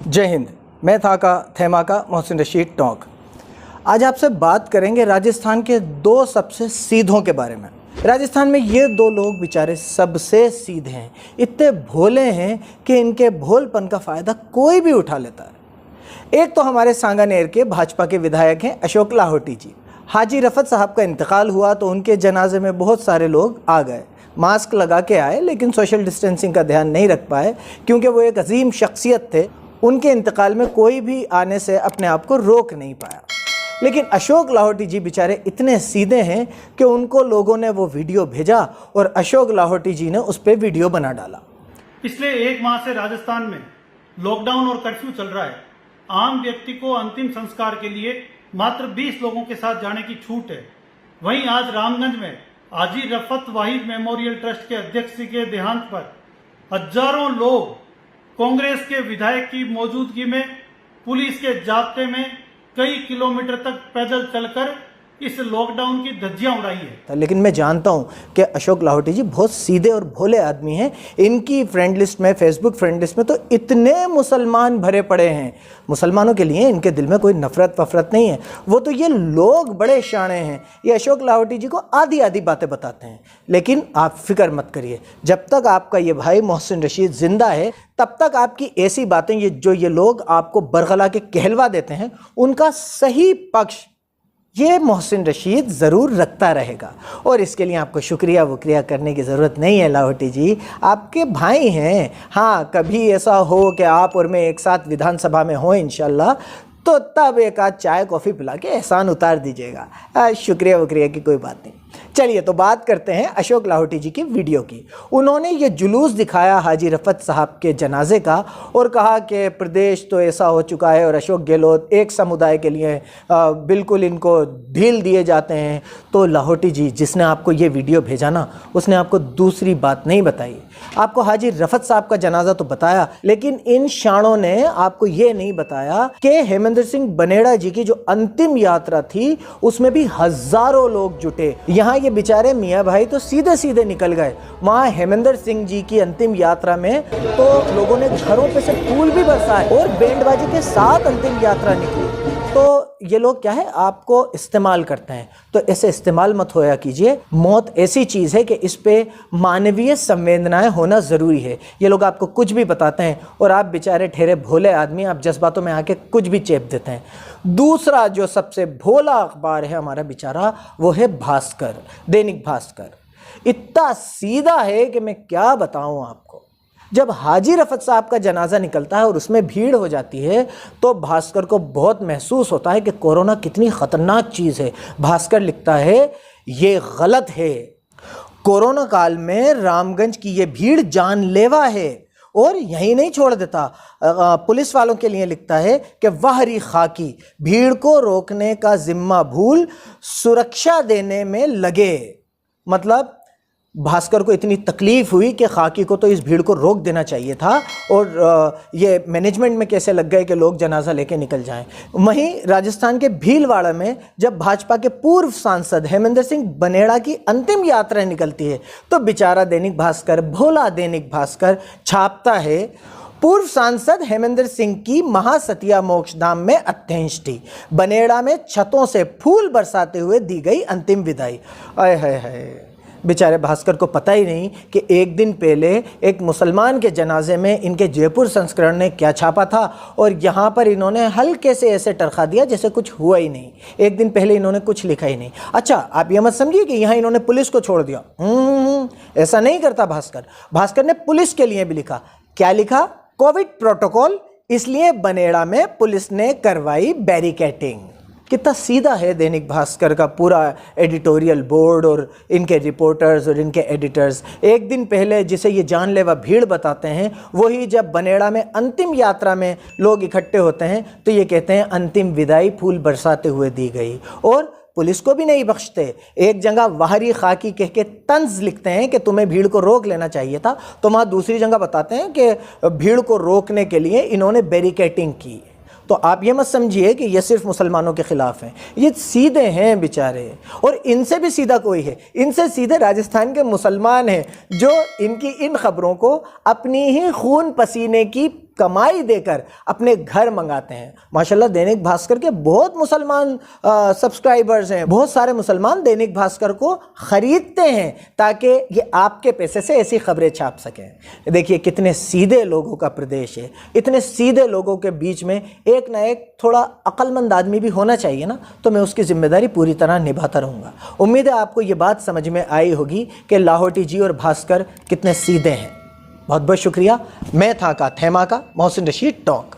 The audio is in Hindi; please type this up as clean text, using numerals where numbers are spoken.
जय हिंद। मैं थेमा का मोहसिन रशीद टोंक। आज आपसे बात करेंगे राजस्थान के दो सबसे सीधों के बारे में। राजस्थान में ये दो लोग बेचारे सबसे सीधे हैं, इतने भोले हैं कि इनके भोलपन का फ़ायदा कोई भी उठा लेता है। एक तो हमारे सांगानेर के भाजपा के विधायक हैं अशोक लाहोटी जी। हाजी रफत साहब का इंतकाल हुआ तो उनके जनाजे में बहुत सारे लोग आ गए, मास्क लगा के आए, लेकिन सोशल डिस्टेंसिंग का ध्यान नहीं रख पाए क्योंकि वो एक अजीम शख्सियत थे। उनके इंतकाल में कोई भी आने से अपने आप को रोक नहीं पाया। लेकिन अशोक लाहोटी जी बेचारे इतने सीधे हैं कि उनको लोगों ने वो वीडियो भेजा और अशोक लाहोटी जी ने उस पर वीडियो बना डाला। पिछले एक माह से राजस्थान में लॉकडाउन और कर्फ्यू चल रहा है। आम व्यक्ति को अंतिम संस्कार के लिए मात्र 20 लोगों के साथ जाने की छूट है। वहीं आज रामगंज में हाजी रफत वाहिद मेमोरियल ट्रस्ट के अध्यक्ष के देहांत पर हजारों लोग कांग्रेस के विधायक की मौजूदगी में पुलिस के जाब्ते में कई किलोमीटर तक पैदल चलकर इस लॉकडाउन की धज्जियां उड़ाई है। लेकिन मैं जानता हूं कि अशोक लाहोटी जी बहुत सीधे और भोले आदमी हैं। इनकी फ्रेंड लिस्ट में, फेसबुक फ्रेंड लिस्ट में तो इतने मुसलमान भरे पड़े हैं। मुसलमानों के लिए इनके दिल में कोई नफरत वफरत नहीं है। वो तो ये लोग बड़े शाणे हैं। ये अशोक लाहोटी जी को आधी आधी बातें बताते हैं। लेकिन आप फिक्र मत करिए, जब तक आपका ये भाई मोहसिन रशीद जिंदा है तब तक आपकी ऐसी बातें ये लोग आपको बरगला के कहलवा देते हैं, उनका सही पक्ष ये मोहसिन रशीद ज़रूर रखता रहेगा। और इसके लिए आपको शुक्रिया वुक्रिया करने की ज़रूरत नहीं है। लाहोटी जी आपके भाई हैं। हाँ, कभी ऐसा हो कि आप और मैं एक साथ विधानसभा में हों इंशाल्लाह, तो तब एक आध चाय कॉफ़ी पिला के एहसान उतार दीजिएगा। शुक्रिया वुक्रिया की कोई बात नहीं। चलिए तो बात करते हैं अशोक लाहोटी जी की वीडियो की। उन्होंने ये जुलूस दिखाया हाजी रफत साहब के जनाजे का और कहा कि प्रदेश तो ऐसा हो चुका है और अशोक गहलोत एक समुदाय के लिए बिल्कुल इनको ढील दिए जाते हैं। तो लाहोटी जी, जिसने आपको ये वीडियो भेजा ना, उसने आपको दूसरी बात नहीं बताई। आपको हाजी रफत साहब का जनाजा तो बताया, लेकिन इन शाणों ने आपको ये नहीं बताया कि हेमेंद्र सिंह बनेड़ा जी की जो अंतिम यात्रा थी उसमें भी हजारों लोग जुटे। यहाँ ये बेचारे मियाँ भाई तो सीधे सीधे निकल गए। वहाँ हेमेंद्र सिंह जी की अंतिम यात्रा में तो लोगों ने घरों पे से फूल भी बरसाए और बैंड बाजी के साथ अंतिम यात्रा निकली। तो ये लोग क्या है, आपको इस्तेमाल करते हैं। तो ऐसे इस्तेमाल मत होया कीजिए। मौत ऐसी चीज़ है कि इस पे मानवीय संवेदनाएं होना ज़रूरी है। ये लोग आपको कुछ भी बताते हैं और आप बेचारे ठहरे भोले आदमी, आप जज्बातों में आके कुछ भी चेप देते हैं। दूसरा जो सबसे भोला अखबार है हमारा बेचारा, वो है भास्कर, दैनिक भास्कर। इतना सीधा है कि मैं क्या बताऊं आपको। जब हाजी रफत साहब का जनाजा निकलता है और उसमें भीड़ हो जाती है तो भास्कर को बहुत महसूस होता है कि कोरोना कितनी ख़तरनाक चीज़ है। भास्कर लिखता है, ये गलत है। कोरोना काल में रामगंज की ये भीड़ जानलेवा है। और यहीं नहीं छोड़ देता, पुलिस वालों के लिए लिखता है कि वाहरी खाकी भीड़ को रोकने का जिम्मा भूल सुरक्षा देने में लगे। मतलब भास्कर को इतनी तकलीफ हुई कि खाकी को तो इस भीड़ को रोक देना चाहिए था और ये मैनेजमेंट में कैसे लग गए कि लोग जनाजा लेके निकल जाएं। वहीं राजस्थान के भीलवाड़ा में जब भाजपा के पूर्व सांसद हेमेंद्र सिंह बनेड़ा की अंतिम यात्रा निकलती है तो बेचारा दैनिक भास्कर, भोला दैनिक भास्कर छापता है, पूर्व सांसद हेमेंद्र सिंह की महासतिया मोक्षधाम में अत्यंष्टि, बनेड़ा में छतों से फूल बरसाते हुए दी गई अंतिम विदाई। आय हाय हाय। बेचारे भास्कर को पता ही नहीं कि एक दिन पहले एक मुसलमान के जनाजे में इनके जयपुर संस्करण ने क्या छापा था और यहाँ पर इन्होंने हल्के से ऐसे टरखा दिया जैसे कुछ हुआ ही नहीं। एक दिन पहले इन्होंने कुछ लिखा ही नहीं। अच्छा, आप ये मत समझिए कि यहाँ इन्होंने पुलिस को छोड़ दिया। ऐसा नहीं करता भास्कर। भास्कर ने पुलिस के लिए भी लिखा। क्या लिखा? कोविड प्रोटोकॉल, इसलिए बनेड़ा में पुलिस ने करवाई बैरिकेटिंग। कितना सीधा है दैनिक भास्कर का पूरा एडिटोरियल बोर्ड और इनके रिपोर्टर्स और इनके एडिटर्स। एक दिन पहले जिसे ये जानलेवा भीड़ बताते हैं, वही जब बनेड़ा में अंतिम यात्रा में लोग इकट्ठे होते हैं तो ये कहते हैं अंतिम विदाई फूल बरसाते हुए दी गई। और पुलिस को भी नहीं बख्शते। एक जगह वाहरी खाकी कह के तंज लिखते हैं कि तुम्हें भीड़ को रोक लेना चाहिए था, तो वहाँ दूसरी जगह बताते हैं कि भीड़ को रोकने के लिए इन्होंने बैरिकेटिंग की। तो आप ये मत समझिए कि ये सिर्फ मुसलमानों के ख़िलाफ़ हैं, ये सीधे हैं बेचारे। और इनसे भी सीधा कोई है, इनसे सीधे राजस्थान के मुसलमान हैं जो इनकी इन ख़बरों को अपनी ही खून पसीने की कमाई देकर अपने घर मंगाते हैं। माशाल्लाह दैनिक भास्कर के बहुत मुसलमान सब्सक्राइबर्स हैं, बहुत सारे मुसलमान दैनिक भास्कर को ख़रीदते हैं ताकि ये आपके पैसे से ऐसी खबरें छाप सकें। देखिए कितने सीधे लोगों का प्रदेश है, इतने सीधे लोगों के बीच में एक ना एक थोड़ा अक्लमंद आदमी भी होना चाहिए ना, तो मैं उसकी जिम्मेदारी पूरी तरह निभाता रहूँगा। उम्मीद है आपको ये बात समझ में आई होगी कि लाहौटी जी और भास्कर कितने सीधे हैं। बहुत बहुत शुक्रिया। मैं था का थैमा का मोहसिन रशीद टॉक।